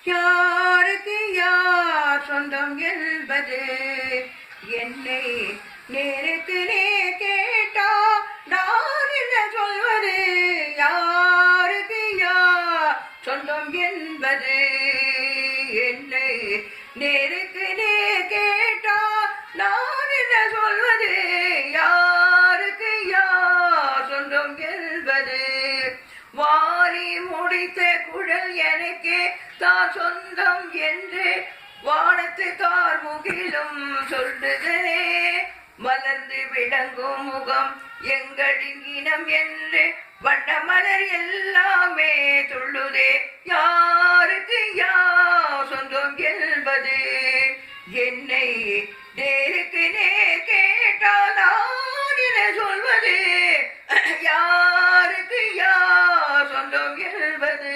யாருக்கு யார் சொந்தம் என்பது என்னை நேருக்கு நேர் கேட்டா நான் என்ன சொல்வது? யாருக்கு யார் சொந்தம் என்பது என்னை நேருக்கு நேர் கேட்டா நான் என்ன சொல்வது? யாருக்கு யார் சொந்தம் என்பது வாரி முடித்த குழல் எனக்கே தான் சொந்தம் என்று வானத்து கார் முகிலும் சொல்லுதே. மலர்ந்து விளங்கும் முகம் எங்களின் இனம் என்று வண்ண மலர் எல்லாமே துள்ளுதே. யாருக்கு யார் சொந்தம் என்பது என்னை நேருக்கு நேர் கேட்டால் நான் என்ன சொல்வது? யாருக்கு யார் சொந்தம் என்பது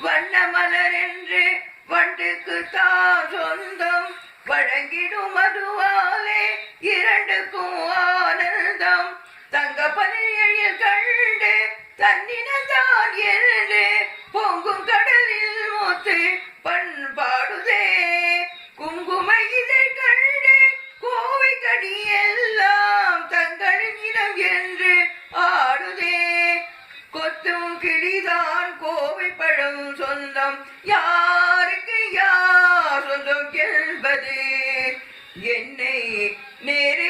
வண்ண மலர் என்று வண்டுக்கு தான் சொந்தம் வழங்கிடும் அதுவாலே இரண்டுக்கும் ஆனந்தம். தங்க பனியில் கண்டு தன்னினதான் என்று பொங்கும் கடலில் மூத்து பண்பாடுதே. குங்கும இதை கண்டு கோவை கனி எல்லாம் தங்களின் இடம் என்று ஆடுதே. கொத்தும் கிளிதான் கோவை பழம் சொந்தம் யாருக்கு யார் சொந்தம் என்பது என்னை நேரு